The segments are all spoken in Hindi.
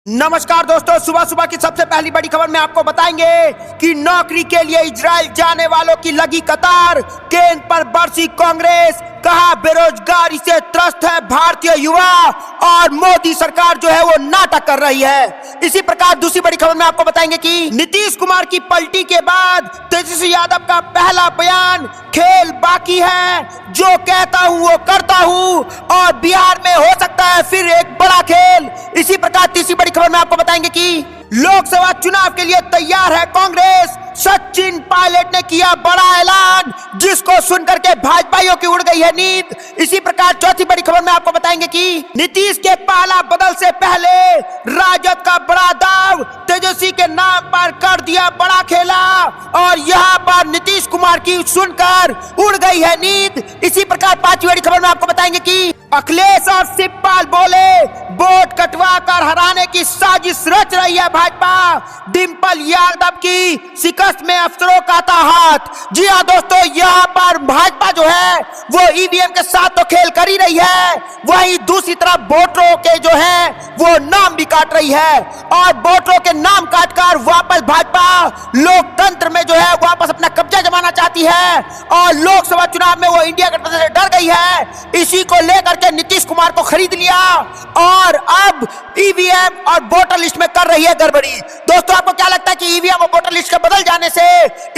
नमस्कार दोस्तों, सुबह सुबह की सबसे पहली बड़ी खबर में आपको बताएंगे कि नौकरी के लिए इजराइल जाने वालों की लगी कतार। केंद्र पर बरसी कांग्रेस, कहा बेरोजगारी से त्रस्त है भारतीय युवा और मोदी सरकार जो है वो नाटक कर रही है। इसी प्रकार दूसरी बड़ी खबर में आपको बताएंगे कि नीतीश कुमार की पलटी के बाद तेजस्वी यादव का पहला बयान, खेल बाकी है, जो कहता हूं वो करता हूं और बिहार में हो सकता है फिर एक बड़ा खेल। इसी प्रकार तीसरी बड़ी खबर में आपको बताएंगे कि लोकसभा चुनाव के लिए तैयार है कांग्रेस, सचिन पायलट ने किया बड़ा ऐलान, जिसको सुनकर के भाजपाइयों की उड़ गई है नींद। इसी प्रकार चौथी बड़ी खबर में आपको बताएंगे कि नीतीश के पाला बदल से पहले राजद का बड़ा दाव, तेजस्वी के नाम पर कर दिया बड़ा खेला और यहाँ पर नीतीश कुमार की सुनकर उड़ गई है नींद। इसी प्रकार पांचवी बड़ी खबर में आपको बताएंगे कि अखिलेश और शिवपाल बोले वोट कटवा कर हराने की साजिश रच रही है भाजपा, डिंपल यादव की शिकस्त में अफसरों का था हाथ। जी हाँ दोस्तों, यहाँ पर भाजपा जो है वो ईवीएम के साथ तो खेल कर ही रही है, वहीं दूसरी तरफ वोटरों के जो है वो नाम भी काट रही है और वोटरों के नाम काटकर वापस भाजपा लोकतंत्र में जो है वापस अपना कब्जा जमाना चाहती है और लोकसभा चुनाव में वो इंडिया गठबंधन से डर गई है। इसी को लेकर के नीतीश कुमार को खरीद लिया और अब ईवीएम और वोटर लिस्ट में कर रही है गड़बड़ी। दोस्तों, आपको क्या लगता है कि ईवीएम और वोटर लिस्ट के बदल जाने से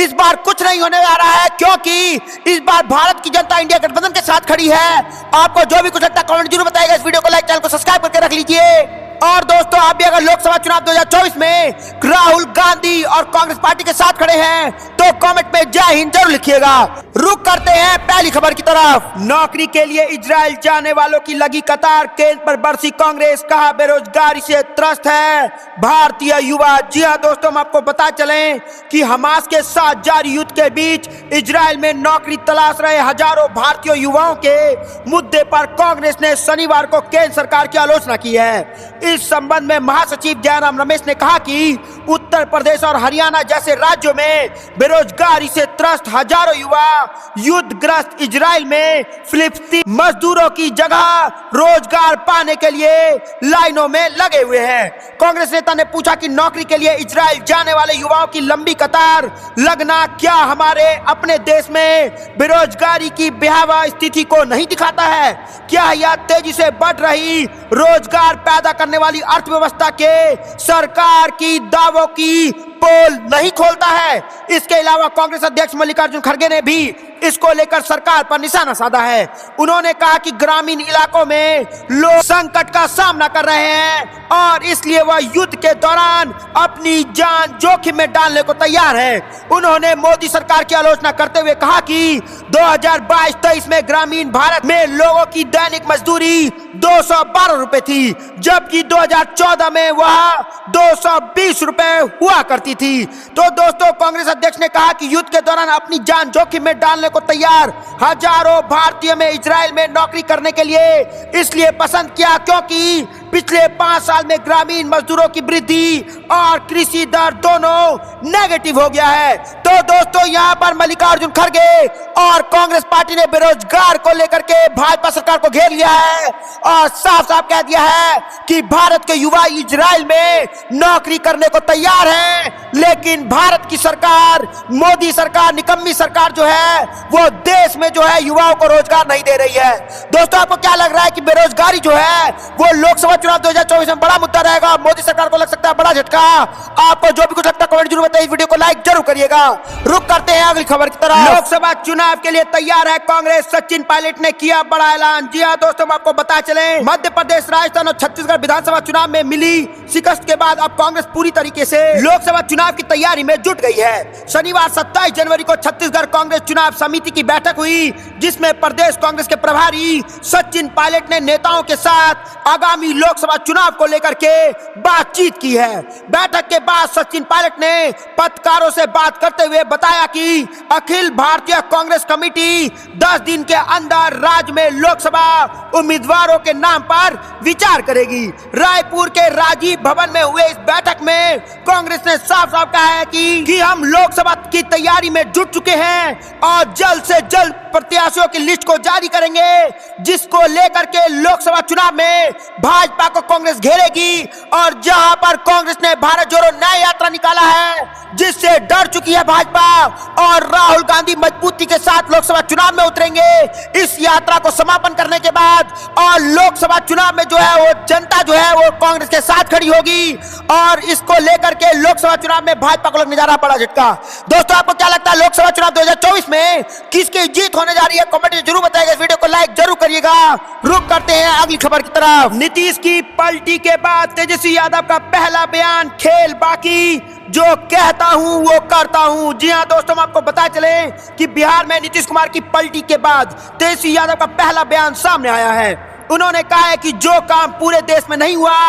इस बार कुछ नहीं होने जा रहा है, क्योंकि इस बार भारत की जनता इंडिया गठबंधन के साथ खड़ी है? आपको जो भी कुछ लगता है कमेंट जरूर बताइएगा। इस वीडियो को लाइक, चैनल को सब्सक्राइब करके रख लीजिए। और दोस्तों, आप भी अगर लोकसभा चुनाव 2024 में राहुल गांधी और कांग्रेस पार्टी के साथ खड़े हैं तो कमेंट में जय हिंद जरूर लिखिएगा। रुक करते हैं पहली खबर की तरफ। नौकरी के लिए इजराइल जाने वालों की लगी कतार, केंद्र पर बरसी कांग्रेस, कहा बेरोजगारी से त्रस्त है भारतीय युवा। जी हाँ दोस्तों, हम आपको बता चलें कि हमास के साथ जारी युद्ध के बीच इजराइल में नौकरी तलाश रहे हजारों भारतीय युवाओं के मुद्दे पर कांग्रेस ने शनिवार को केंद्र सरकार की आलोचना की है। इस संबंध में महासचिव जयराम रमेश ने कहा कि उत्तर प्रदेश और हरियाणा जैसे राज्यों में बेरोजगारी से त्रस्त हजारों युवा युद्धग्रस्त इजराइल में फिलिस्तीनी मजदूरों की जगह रोजगार पाने के लिए लाइनों में लगे हुए हैं। कांग्रेस नेता ने पूछा कि नौकरी के लिए इजराइल जाने वाले युवाओं की लंबी कतार लगना क्या हमारे अपने देश में बेरोजगारी की भयावह स्थिति को नहीं दिखाता है? क्या यह तेजी से बढ़ रही रोजगार पैदा करने वाली अर्थव्यवस्था के सरकार की दावों की पोल नहीं खोलता है? इसके अलावा कांग्रेस अध्यक्ष मल्लिकार्जुन खड़गे ने भी इसको लेकर सरकार पर निशाना साधा है। उन्होंने कहा कि ग्रामीण इलाकों में लोग संकट का सामना कर रहे हैं और इसलिए वह युद्ध के दौरान अपनी जान जोखिम में डालने को तैयार है। उन्होंने मोदी सरकार की आलोचना करते हुए कहा कि 2022-23 में ग्रामीण भारत में लोगों की दैनिक मजदूरी 212 रुपए थी, जबकि 2014 में वह 220 रुपए हुआ करती थी। तो दोस्तों, कांग्रेस अध्यक्ष ने कहा कि युद्ध के दौरान अपनी जान जोखिम में डालने को तैयार हजारों भारतीय में इजराइल में नौकरी करने के लिए इसलिए पसंद किया क्योंकि पिछले 5 साल में ग्रामीण मजदूरों की वृद्धि और कृषि दर दोनों नेगेटिव हो गया है। तो दोस्तों, यहाँ पर मल्लिकार्जुन खड़गे और कांग्रेस पार्टी ने बेरोजगार को लेकर के भाजपा सरकार को घेर लिया है और साफ साफ कह दिया है कि भारत के युवा इजराइल में नौकरी करने को तैयार हैं, लेकिन भारत की सरकार, मोदी सरकार, निकम्मी सरकार जो है वो देश में जो है युवाओं को रोजगार नहीं दे रही है। दोस्तों, आपको क्या लग रहा है कि बेरोजगारी जो है वो लोकसभा चुनाव 2024 में बड़ा मुद्दा रहेगा? मोदी सरकार को लग सकता है बड़ा झटका? आपको जो भी कुछ लगता है कमेंट जरूर बताइए। वीडियो को लाइक जरूर करिएगा। रुक करते हैं अगली खबर की तरफ। लोकसभा चुनाव के लिए तैयार है कांग्रेस, सचिन पायलट ने किया बड़ा ऐलान। जी हाँ दोस्तों, हम आपको बता चले मध्य प्रदेश, राजस्थान और छत्तीसगढ़ विधानसभा चुनाव में मिली शिकस्त के बाद अब कांग्रेस पूरी तरीके से लोकसभा चुनाव की तैयारी में जुट गई है। शनिवार 27 जनवरी को छत्तीसगढ़ कांग्रेस चुनाव समिति की बैठक हुई, जिसमें प्रदेश कांग्रेस के प्रभारी सचिन पायलट ने नेताओं के साथ आगामी लोकसभा चुनाव को लेकर के बातचीत की है। बैठक के बाद सचिन पायलट ने पत्रकारों से बात करते हुए बताया कि अखिल भारतीय कांग्रेस कमेटी 10 दिन के अंदर राज्य में लोकसभा उम्मीदवारों के नाम पर विचार करेगी। रायपुर के राजीव भवन में हुए इस बैठक बैठक में कांग्रेस ने साफ साफ कहा है कि हम लोकसभा की तैयारी में जुट चुके हैं और जल्द से जल्द प्रत्याशियों की लिस्ट को जारी करेंगे, जिसको लेकर के लोकसभा चुनाव में भाजपा को कांग्रेस घेरेगी। और जहां पर कांग्रेस ने भारत जोड़ो न्याय यात्रा निकाला है, जिससे डर चुकी है भाजपा, और राहुल गांधी मजबूती के साथ लोकसभा चुनाव में उतरेंगे। इस यात्रा को समापन करने के बाद और लोकसभा चुनाव में जो है वो जनता जो है वो कांग्रेस के साथ खड़ी होगी, और इसको लेकर के लोकसभा चुनाव में भाजपा को लगने जा रहा बड़ा झटका। दोस्तों, आपको क्या लगता है लोकसभा चुनाव 2024 में किसकी जीत होने जा रही है? कमेंट में जरूर बताइएगा। इस वीडियो को लाइक जरूर करिएगा। रुक करते हैं अगली खबर की तरफ। नीतीश की पलटी के बाद तेजस्वी यादव का पहला बयान, खेल बाकी, जो कहता हूं वो करता हूं। जी हां दोस्तों, हम आपको बता चले कि बिहार में नीतीश कुमार की पलटी के बाद तेजस्वी यादव का पहला बयान सामने आया है। उन्होंने कहा है कि जो काम पूरे देश में नहीं हुआ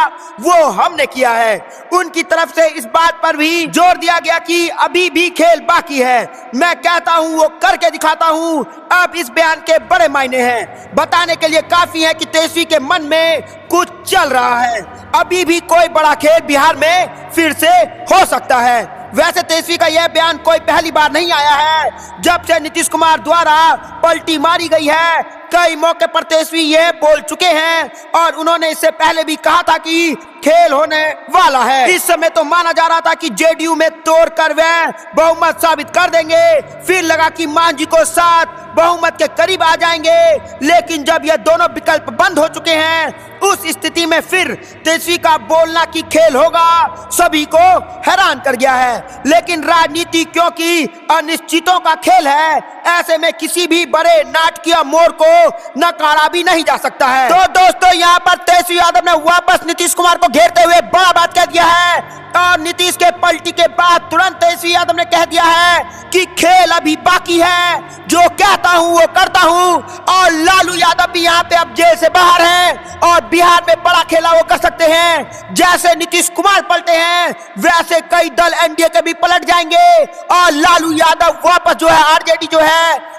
वो हमने किया है। उनकी तरफ से इस बात पर भी जोर दिया गया कि अभी भी खेल बाकी है, मैं कहता हूं वो करके दिखाता हूं। अब इस बयान के बड़े मायने हैं, बताने के लिए काफी है कि तेजस्वी के मन में कुछ चल रहा है। अभी भी कोई बड़ा खेल बिहार में फिर से हो सकता है। वैसे तेजस्वी का यह बयान कोई पहली बार नहीं आया है। जब से नीतीश कुमार द्वारा पलटी मारी गई है, कई मौके पर तेजस्वी ये बोल चुके हैं, और उन्होंने इससे पहले भी कहा था कि खेल होने वाला है। इस समय तो माना जा रहा था कि जेडीयू में तोड़कर वह बहुमत साबित कर देंगे, फिर लगा कि मांझी को साथ बहुमत के करीब आ जाएंगे। लेकिन जब ये दोनों विकल्प बंद हो चुके हैं, उस स्थिति में फिर तेजस्वी का बोलना कि खेल होगा सभी को हैरान कर गया है। लेकिन राजनीति क्योंकि अनिश्चितों का खेल है, ऐसे में किसी भी बड़े नाटकीय मोड़ को नकारा भी नहीं जा सकता है। तो दोस्तों, यहाँ पर तेजस्वी यादव ने वापस नीतीश कुमार को घेरते हुए बड़ा बात कह दिया है, और नीतीश के पलटी के बाद तुरंत तेजस्वी यादव ने कह दिया है कि खेल अभी बाकी है, जो कहता हूं वो करता हूं। और लालू यादव भी यहाँ पे अब जेल से बाहर हैं, और बिहार में बड़ा खेला वो कर सकते हैं। जैसे नीतीश कुमार पलटे हैं, वैसे कई दल एनडीए के भी पलट जाएंगे, और लालू यादव वापस जो है आरजेडी जो है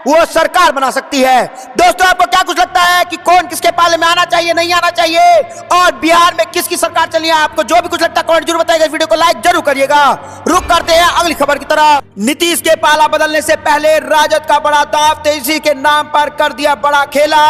वो सरकार बना सकती है। दोस्तों, आपको क्या कुछ लगता है कि कौन किसके पाले में आना चाहिए, नहीं आना चाहिए, और बिहार में किसकी सरकार चलनी है? आपको जो भी कुछ लगता है कमेंट जरूर बताइएगा। वीडियो को लाइक जरूर करिएगा। रुक करते हैं अगली खबर की तरफ। नीतीश के पाला बदलने से पहले राजद का बड़ा दाव, तेजस्वी के नाम पर कर दिया बड़ा खेला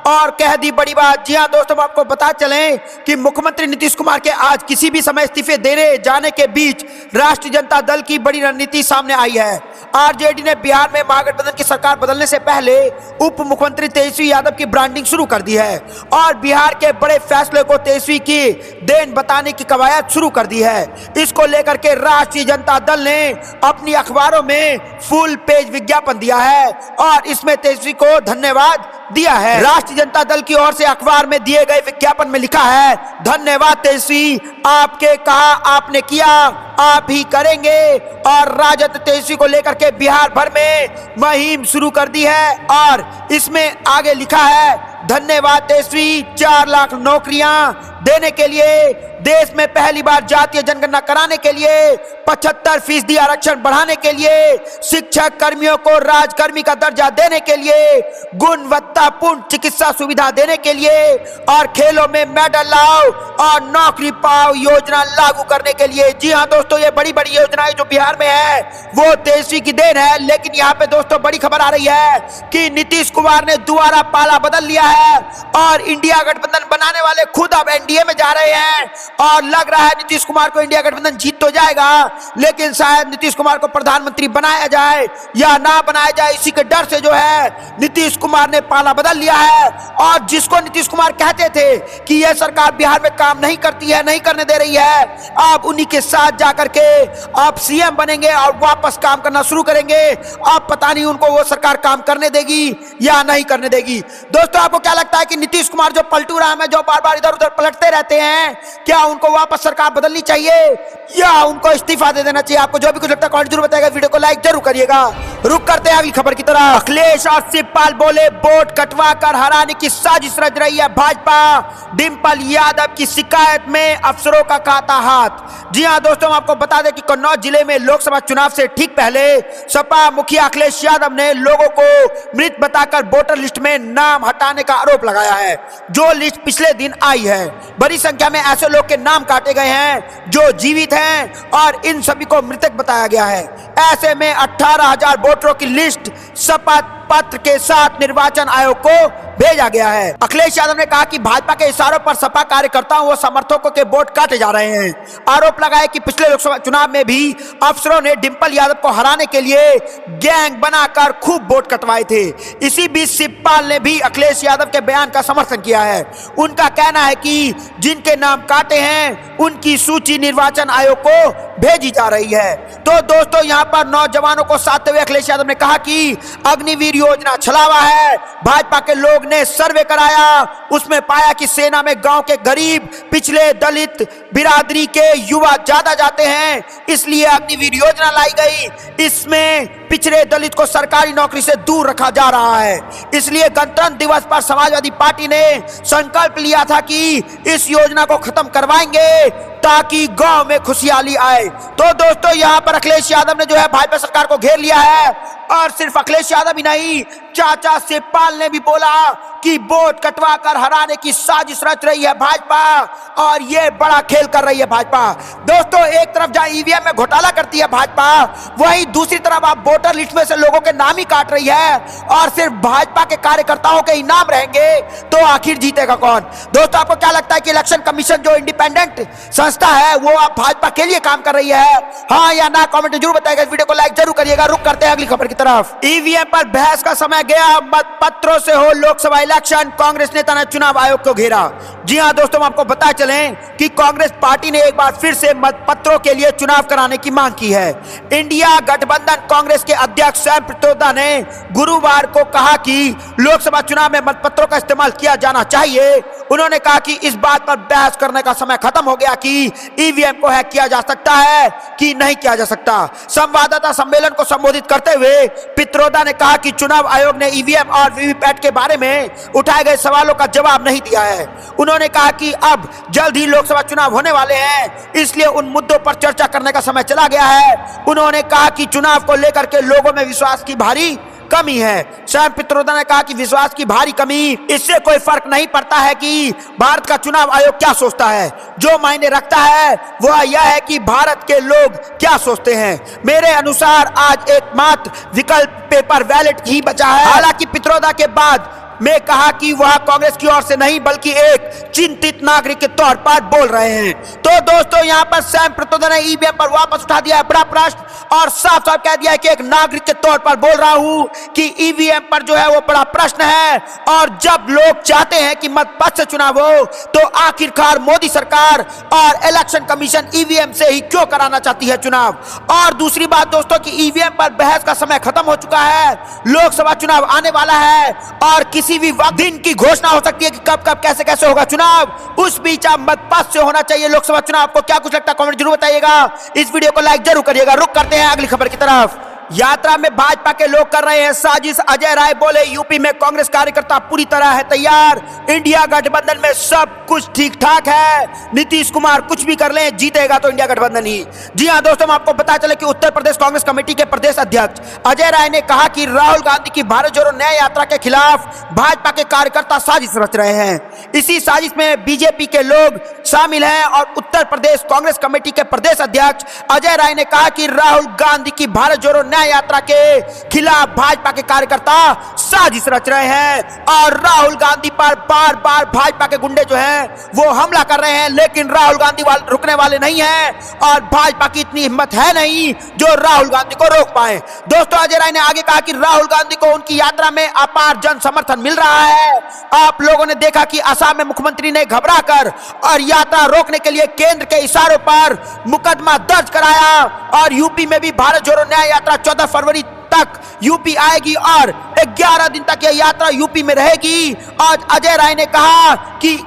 और कह दी बड़ी बात। जी हां दोस्तों, हम आपको बता चलें कि मुख्यमंत्री नीतीश कुमार के आज किसी भी समय इस्तीफे देने जाने के बीच राष्ट्रीय जनता दल की बड़ी रणनीति सामने आई है। आरजेडी ने बिहार में महागठबंधन की सरकार बदलने से पहले उप मुख्यमंत्री तेजस्वी यादव की ब्रांडिंग शुरू कर दी है, और बिहार के बड़े फैसले को तेजस्वी की देन बताने की कवायद शुरू कर दी है। इसको लेकर के राष्ट्रीय जनता दल ने अपनी अखबारों में फुल पेज विज्ञापन दिया है, और इसमें तेजस्वी को धन्यवाद दिया है। राष्ट्रीय जनता दल की ओर से अखबार में दिए गए विज्ञापन में लिखा है, धन्यवाद तेजस्वी, आपके कहा आपने किया, आप ही करेंगे। और राजद तेजस्वी को लेकर के बिहार भर में मुहिम शुरू कर दी है, और इसमें आगे लिखा है, धन्यवाद तेजस्वी, 4 लाख नौकरियां देने के लिए, देश में पहली बार जातीय जनगणना कराने के लिए, 75% आरक्षण बढ़ाने के लिए, शिक्षक कर्मियों को राजकर्मी का दर्जा देने के लिए, गुणवत्तापूर्ण चिकित्सा सुविधा देने के लिए, और खेलों में मेडल लाओ और नौकरी पाओ योजना लागू करने के लिए। जी हाँ दोस्तों, ये बड़ी बड़ी योजनाएं जो बिहार में है वो तेजस्वी की देन है। लेकिन यहाँ पे दोस्तों बड़ी खबर आ रही है कि नीतीश कुमार ने दोबारा पाला बदल लिया है, और इंडिया गठबंधन बनाने वाले खुद अब एनडीए में जा रहे हैं, और लग रहा है नीतीश कुमार को इंडिया गठबंधन जीत तो जाएगा, लेकिन शायद नीतीश कुमार को प्रधानमंत्री बनाया जाए या ना बनाया जाए, इसी के डर से जो है नीतीश कुमार ने पाला बदल लिया है। और जिसको नीतीश कुमार कहते थे कि यह सरकार बिहार में काम नहीं करती है, नहीं करने दे रही है, अब उन्हीं के साथ जाकर के आप सीएम बनेंगे और वापस काम करना शुरू करेंगे। अब पता नहीं उनको वो सरकार काम करने देगी या नहीं करने देगी। दोस्तों, आपको क्या लगता है कि नीतीश कुमार जो पलटू राम है, जो बार बार इधर उधर पलटते रहते हैं, क्या उनको वापस सरकार बदलनी चाहिए या उनको इस्तीफा दे देना चाहिए? आपको जो भी कुछ लगता है कमेंट जरूर बताइएगा। वीडियो को लाइक जरूर करिएगा। रुक करते हैं अगली खबर की तरफ। अखिलेश और शिवपाल बोले वोट कटवा कर हराने की साजिश रच रही है भाजपा, डिंपल यादव की शिकायत में अफसरों का काटा हाथ। जी हां दोस्तों, हम आपको बता दें कि कन्नौज जिले में लोकसभा चुनाव से ठीक पहले सपा मुखिया अखिलेश यादव ने लोगों को मृत बताकर वोटर लिस्ट में नाम हटाने का आरोप लगाया है। जो लिस्ट पिछले दिन आई है, बड़ी संख्या में ऐसे लोग के नाम काटे गए हैं जो जीवित हैं और इन सभी को मृतक बताया गया है। ऐसे में 18,000 वोटरों की लिस्ट शपथ पत्र के साथ निर्वाचन आयोग को भेजा गया है। अखिलेश यादव ने कहा कि भाजपा के इशारों पर सपा कार्यकर्ताओं व समर्थकों के वोट काटे जा रहे हैं। आरोप लगाया कि पिछले लोकसभा चुनाव में भी अफसरों ने डिंपल यादव को हराने के लिए गैंग बनाकर खूब वोट कटवाए थे। इसी बीच शिवपाल ने भी अखिलेश यादव के बयान का समर्थन किया है। उनका कहना है कि जिनके नाम काटे हैं उनकी सूची निर्वाचन आयोग को भेजी जा रही है। तो दोस्तों, यहाँ पर नौजवानों को साधते हुए अखिलेश यादव ने कहा कि अग्निवीर योजना छलावा है। भाजपा के लोग ने सर्वे कराया, उसमें पाया कि सेना में गांव के गरीब, पिछले, दलित बिरादरी के युवा ज्यादा जाते हैं, इसलिए अग्निवीर योजना लाई गई। इसमें पिछड़े दलित को सरकारी नौकरी से दूर रखा जा रहा है। इसलिए गणतंत्र दिवस पर समाजवादी पार्टी ने संकल्प लिया था कि इस योजना को खत्म करवाएंगे ताकि गांव में खुशहाली आए। तो दोस्तों, यहाँ पर अखिलेश यादव ने जो है भाजपा सरकार को घेर लिया है। और सिर्फ अखिलेश यादव ही नहीं, चाचा शिवपाल ने भी बोला कि वोट कटवा कर हराने की साजिश रच रही है भाजपा और ये बड़ा खेल कर रही है भाजपा। दोस्तों, एक तरफ जहां ईवीएम में घोटाला करती है भाजपा, वहीं दूसरी तरफ आप वोटर लिस्ट में से लोगों के नाम ही काट रही है और सिर्फ भाजपा के कार्यकर्ताओं के ही नाम रहेंगे, तो आखिर जीतेगा कौन? दोस्तों, आपको क्या लगता है कि इलेक्शन कमीशन जो इंडिपेंडेंट संस्था है वो आप भाजपा के लिए काम कर रही है? हाँ या ना कमेंट जरूर बताइएगा। इस वीडियो को लाइक जरूर करिएगा। रुक करते हैं अगली खबर की तरफ। ईवीएम पर बहस का समय गया, मत पत्रों से हो लोकसभा इलेक्शन, कांग्रेस नेता ने चुनाव आयोग को घेरा। जी हां दोस्तों, हम आपको बता चलें कि कांग्रेस पार्टी ने एक बार फिर से मत पत्रों के लिए चुनाव कराने की मांग की है। इंडिया गठबंधन कांग्रेस के अध्यक्ष सैम पित्रोदा ने गुरुवार को कहा कि लोकसभा चुनाव में मतपत्रों का इस्तेमाल किया जाना चाहिए। उन्होंने कहा कि इस बात पर बहस करने का समय खत्म हो गया कि ईवीएम को हैक किया जा सकता है कि नहीं किया जा सकता। संवाददाता सम्मेलन को संबोधित करते हुए पित्रोदा ने कहा कि चुनाव आयोग ने ईवीएम और वीवीपैट के बारे में उठाए गए सवालों का जवाब नहीं दिया है। उन्होंने कहा कि अब जल्द ही लोकसभा चुनाव होने वाले हैं, इसलिए उन मुद्दों पर चर्चा करने का समय चला गया है। उन्होंने कहा कि चुनाव को लेकर के लोगों में विश्वास की भारी कमी है। सैम पित्रोदा ने कहा कि विश्वास की भारी कमी, इससे कोई फर्क नहीं पड़ता है कि भारत का चुनाव आयोग क्या सोचता है। जो मायने रखता है वह यह है कि भारत के लोग क्या सोचते हैं। मेरे अनुसार आज एकमात्र विकल्प पेपर बैलेट ही बचा है। हालांकि पित्रोदा के बाद में कहा कि वह कांग्रेस की ओर से नहीं बल्कि एक चिंतित नागरिक के तौर पर बोल रहे हैं। तो दोस्तों, यहाँ पर सैम पित्रोदा ने ईवीएम पर वापस उठा दिया है बड़ा प्रश्न और साफ साफ कह दिया है कि एक नागरिक के तौर पर बोल रहा हूं कि ईवीएम पर जो है वो बड़ा प्रश्न है। और जब लोग चाहते हैं कि मतपत्र से चुनाव हो, तो आखिरकार मोदी सरकार और इलेक्शन कमीशन ईवीएम से ही क्यों कराना चाहती है चुनाव? और दूसरी बात दोस्तों कि ईवीएम पर बहस का समय खत्म हो चुका है। लोकसभा चुनाव आने वाला है और किसी भी वक्त दिन की घोषणा हो सकती है कि कब कब कैसे कैसे होगा चुनाव। उस बीच आप मतपत्र से होना चाहिए लोकसभा चुनाव। आपको क्या कुछ लगता है कमेंट जरूर बताइएगा। इस वीडियो को लाइक जरूर करिएगा। रुक करते हैं अगली खबर की तरफ। यात्रा में भाजपा के लोग कर रहे हैं साजिश, अजय राय बोले यूपी में कांग्रेस कार्यकर्ता पूरी तरह है तैयार। इंडिया गठबंधन में सब कुछ ठीक ठाक है, नीतीश कुमार कुछ भी कर लें, जीतेगा तो इंडिया गठबंधन ही। जी हां दोस्तों, हम आपको पता चले कि उत्तर प्रदेश कांग्रेस कमेटी के प्रदेश अध्यक्ष अजय राय ने कहा कि राहुल गांधी की भारत जोड़ो न्याय यात्रा के खिलाफ भाजपा के कार्यकर्ता साजिश रच रहे हैं। इसी साजिश में बीजेपी के लोग शामिल हैं और उत्तर प्रदेश कांग्रेस कमेटी के प्रदेश अध्यक्ष अजय राय ने कहा कि राहुल गांधी की भारत जोड़ो यात्रा के खिलाफ भाजपा के कार्यकर्ता साजिश रच रहे हैं और राहुल गांधी पर बार बार भाजपा के गुंडे जो हैं वो हमला कर रहे हैं। लेकिन राहुल गांधी रुकने वाले नहीं हैं और भाजपा की इतनी हिम्मत है नहीं जो राहुल गांधी को रोक पाए। दोस्तों, अजय राय ने आगे कहा कि राहुल गांधी को उनकी यात्रा में अपार जन समर्थन मिल रहा है। आप लोगों ने देखा कि असम में मुख्यमंत्री ने घबरा कर और यात्रा रोकने के लिए केंद्र के इशारों पर मुकदमा दर्ज कराया और यूपी में भी भारत जोड़ो न्याय यात्रा 14 फरवरी तक यूपी आएगी और 11 दिन तक यह यात्रा यूपी में रहेगी। आज अजय राय ने कहा कि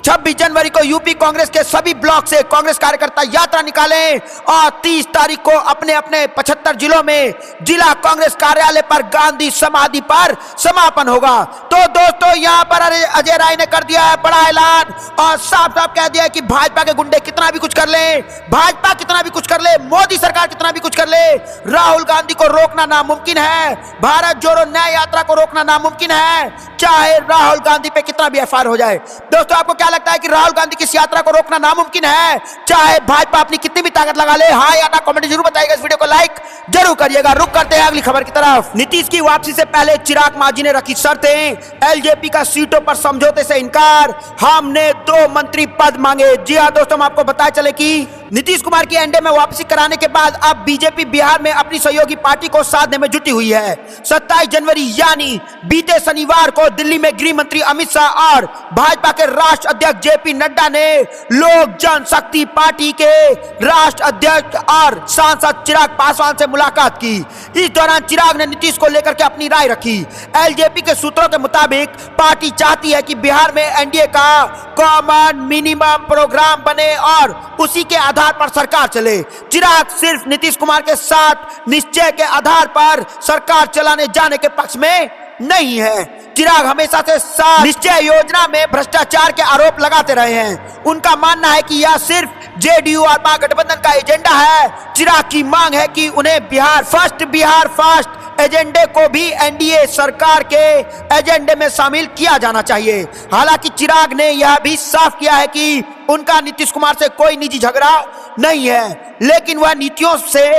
26 जनवरी को यूपी कांग्रेस के सभी ब्लॉक से कांग्रेस कार्यकर्ता यात्रा निकालें और 30 तारीख को अपने अपने 75 जिलों में जिला कांग्रेस कार्यालय पर गांधी समाधि पर समापन होगा। तो दोस्तों, यहाँ पर अजय राय ने कर दिया है बड़ा ऐलान और साफ साफ कह दिया है कि भाजपा के गुंडे कितना भी कुछ कर ले, भाजपा कितना भी कुछ कर ले, मोदी सरकार कितना भी कुछ कर ले, राहुल गांधी को रोकना नामुमकिन है। भारत जोड़ो न्याय यात्रा को रोकना नामुमकिन है। चाहे राहुल गांधी पे कितना भी एफआईआर हो जाए। दोस्तों आपको क्या लगता है कि राहुल गांधी की इस यात्रा को रोकना नामुमकिन है, चाहे भाजपा अपनी कितनी भी ताकत लगा ले? हाँ या ना कमेंट जरूर बताइएगा, इस वीडियो को लाइक जरूर करिएगा। रुक करते हैं अगली खबर की तरफ। नीतीश की वापसी से पहले चिराग मांझी ने रखी शर्तें, एलजेपी का सीटों पर समझौते से इनकार, हमने 2 मंत्री पद मांगे। जी हाँ दोस्तों, हम आपको बताया चले कि नीतीश कुमार की एनडीए में वापसी कराने के बाद अब बीजेपी बिहार में अपनी सहयोगी पार्टी को साधने में जुटी हुई है। 27 जनवरी यानी बीते शनिवार को दिल्ली में गृह मंत्री अमित शाह और भाजपा के राष्ट्रीय अध्यक्ष जेपी नड्डा ने लोक जनशक्ति पार्टी के राष्ट्रीय अध्यक्ष और सांसद चिराग पासवान से मुलाकात की। इस दौरान चिराग ने नीतीश को लेकर के अपनी राय रखी। एलजेपी के सूत्रों के मुताबिक पार्टी चाहती है कि बिहार में एनडीए का कॉमन मिनिमम प्रोग्राम बने और उसी के आधार पर सरकार चले। चिराग सिर्फ नीतीश कुमार के साथ निश्चय के आधार पर सरकार चलाने जाने के पक्ष में नहीं है। चिराग हमेशा से साथ निश्चय योजना में भ्रष्टाचार के आरोप लगाते रहे हैं। उनका मानना है कि यह सिर्फ जेडीयू और महागठबंधन का एजेंडा है। चिराग की मांग है कि उन्हें बिहार फर्स्ट एजेंडे को भी एनडीए सरकार के एजेंडे में शामिल किया जाना चाहिए। हालांकि चिराग ने यह भी साफ किया है कि उनका नीतीश कुमार से कोई निजी झगड़ा नहीं है, लेकिन वह नीतियों से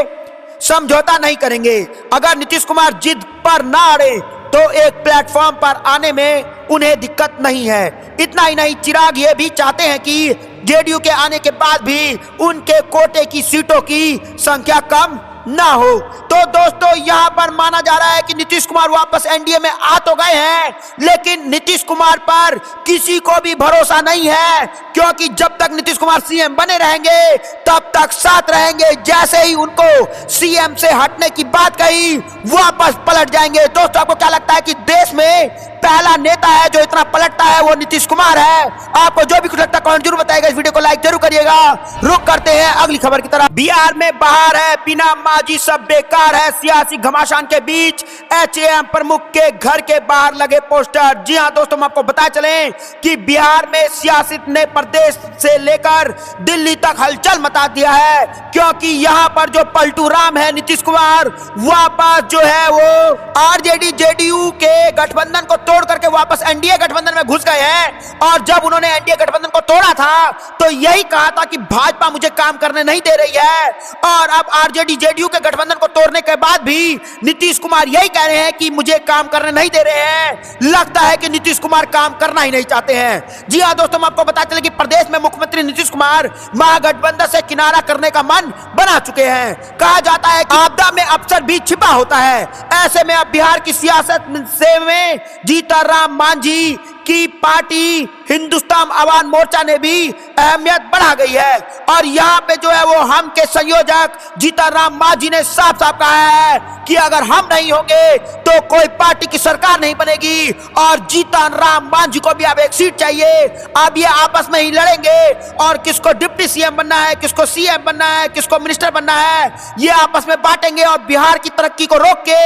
समझौता नहीं करेंगे। अगर नीतीश कुमार जिद पर ना अड़े तो एक प्लेटफॉर्म पर आने में उन्हें दिक्कत नहीं है। इतना ही नहीं, चिराग ये भी चाहते हैं कि जेडीयू के आने के बाद भी उनके कोटे की सीटों की संख्या कम ना हो। तो दोस्तों यहाँ पर माना जा रहा है कि नीतीश कुमार वापस एनडीए में आ तो गए हैं, लेकिन नीतीश कुमार पर किसी को भी भरोसा नहीं है, क्योंकि जब तक नीतीश कुमार सीएम बने रहेंगे तब तक साथ रहेंगे। जैसे ही उनको सीएम से हटने की बात कही वापस पलट जाएंगे। दोस्तों आपको क्या लगता है कि देश में पहला नेता है जो इतना पलटता है वो नीतीश कुमार है? आपको जो भी कुछ लगता है कमेंट जरूर बताइएगा, इस वीडियो को लाइक जरूर करिएगा। रुक करते हैं अगली खबर की तरफ। बिहार में बाहर है, बिना मांझी सब बेकार है, सियासी घमासान के बीच एचएएम प्रमुख के घर के बाहर लगे पोस्टर। जी हां दोस्तों, हम आपको बता चलें कि बिहार में सियासत ने प्रदेश से लेकर दिल्ली तक हलचल मचा दिया है, क्योंकि यहाँ पर जो पलटू राम है नीतीश कुमार वापस जो है वो आरजेडी जेडीयू के गठबंधन को तोड़ करके वापस एनडीए गठबंधन में घुस गए हैं। और जब उन्होंने एनडीए गठबंधन को तोड़ा था तो यही कहा था कि भाजपा मुझे काम करने नहीं दे रही है, और अब आरजेडी जेडीयू के गठबंधन को तोड़ने के बाद भी नीतीश कुमार यही कह रहे हैं कि मुझे काम करने नहीं दे रहे हैं। लगता है कि नीतीश कुमार काम करना ही नहीं चाहते हैं। जी हां दोस्तों, हम आपको बता चले कि प्रदेश में मुख्यमंत्री नीतीश कुमार महागठबंधन से किनारा करने का मन बना चुके हैं। कहा जाता है कि आपदा में अफसर भी छिपा होता है। ऐसे में अब बिहार की सियासत से में जीतनराम मांझी की पार्टी हिंदुस्तान आवाम मोर्चा ने भी अहमियत बढ़ा गई है, और यहाँ पे जो है वो हम के संयोजक जीतनराम मांझी ने साफ साफ कहा है कि अगर हम नहीं होंगे तो कोई पार्टी की सरकार नहीं बनेगी, और जीतनराम मांझी को भी अब एक सीट चाहिए। अब ये आपस में ही लड़ेंगे और किसको डिप्टी सीएम बनना है, किसको सीएम बनना है, किसको मिनिस्टर बनना है, ये आपस में बांटेंगे और बिहार की तरक्की को रोक के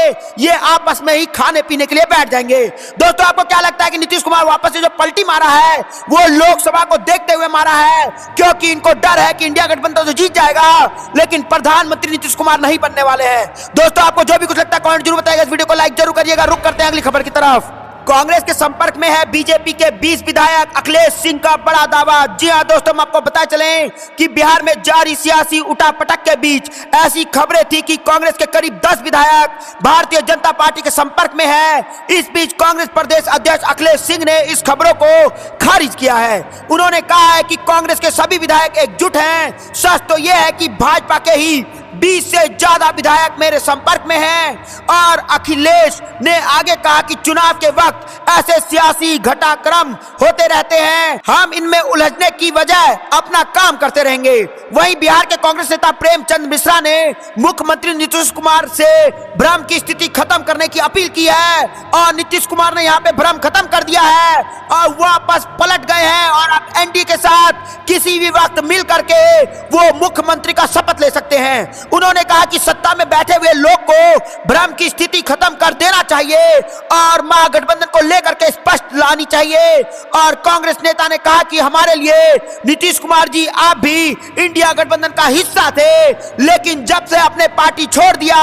ये आपस में ही खाने पीने के लिए बैठ जाएंगे। दोस्तों आपको क्या लगता है कि नीतीश कुमार वापस से जो पलटी मारा है वो लोकसभा को देखते हुए मारा है, क्योंकि इनको डर है कि इंडिया गठबंधन तो जीत जाएगा लेकिन प्रधानमंत्री नीतीश कुमार नहीं बनने वाले हैं? दोस्तों आपको जो भी कुछ लगता है कमेंट जरूर बताइएगा, इस वीडियो को लाइक जरूर करिएगा। रुक करते हैं अगली खबर की तरफ। कांग्रेस के संपर्क में है बीजेपी के 20 विधायक, अखिलेश सिंह का बड़ा दावा। जी हां दोस्तों, हम आपको बता चलें कि बिहार में जारी सियासी उठापटक के बीच ऐसी खबरें थी कि कांग्रेस के करीब 10 विधायक भारतीय जनता पार्टी के संपर्क में है। इस बीच कांग्रेस प्रदेश अध्यक्ष अखिलेश सिंह ने इस खबरों को खारिज किया है। उन्होंने कहा है कि कांग्रेस के सभी विधायक एकजुट हैं। सच तो यह है कि भाजपा के ही 20 से ज्यादा विधायक मेरे संपर्क में हैं। और अखिलेश ने आगे कहा कि चुनाव के वक्त ऐसे सियासी घटनाक्रम होते रहते हैं, हम इनमें उलझने की बजाय अपना काम करते रहेंगे। वहीं बिहार के कांग्रेस नेता प्रेमचंद मिश्रा ने मुख्यमंत्री नीतीश कुमार से भ्रम की स्थिति खत्म करने की अपील की है, और नीतीश कुमार ने यहाँ पे भ्रम खत्म कर दिया है और वापस पलट गए हैं, और अब एनडीए के साथ किसी भी वक्त मिल करके वो मुख्यमंत्री का शपथ ले सकते हैं। उन्होंने कहा कि सत्ता में बैठे हुए लोग को भ्रम की स्थिति खत्म कर देना चाहिए और महागठबंधन को लेकर के स्पष्ट लानी चाहिए। और कांग्रेस नेता ने कहा कि हमारे लिए नीतीश कुमार जी आप भी इंडिया गठबंधन का हिस्सा थे, लेकिन जब से आपने पार्टी छोड़ दिया,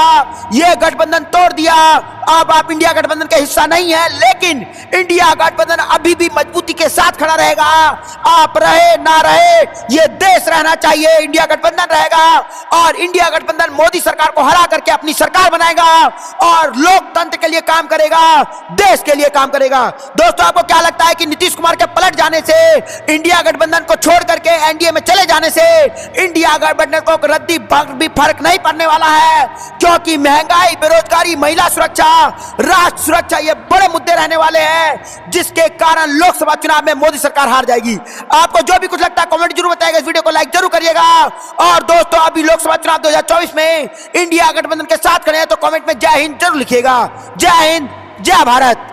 ये गठबंधन तोड़ दिया, अब आप इंडिया गठबंधन के हिस्सा नहीं है, लेकिन इंडिया गठबंधन अभी भी मजबूती के साथ खड़ा रहेगा। आप रहे ना रहे, ये देश रहना चाहिए, इंडिया गठबंधन रहेगा और इंडिया गठबंधन मोदी सरकार को हरा करके अपनी सरकार बनाएगा और लोकतंत्र के लिए काम करेगा, देश के लिए काम करेगा। दोस्तों, आपको क्या लगता है कि नीतीश कुमार के पलट जाने से, इंडिया गठबंधन को छोड़ करके एनडीए में चले जाने से इंडिया गठबंधन को रद्दी भी फर्क नहीं पड़ने वाला है? क्योंकि महंगाई, बेरोजगारी, महिला सुरक्षा, राष्ट्र सुरक्षा, ये बड़े मुद्दे रहने वाले हैं जिसके कारण लोकसभा चुनाव में मोदी सरकार हार जाएगी। आपको जो भी कुछ लगता है कमेंट जरूर बताइएगा, इस वीडियो को लाइक जरूर करिएगा। और दोस्तों, अभी लोकसभा चुनाव 2024 में इंडिया गठबंधन के साथ खड़े हैं तो कमेंट में जय हिंद जरूर लिखिएगा। जय हिंद, जय भारत।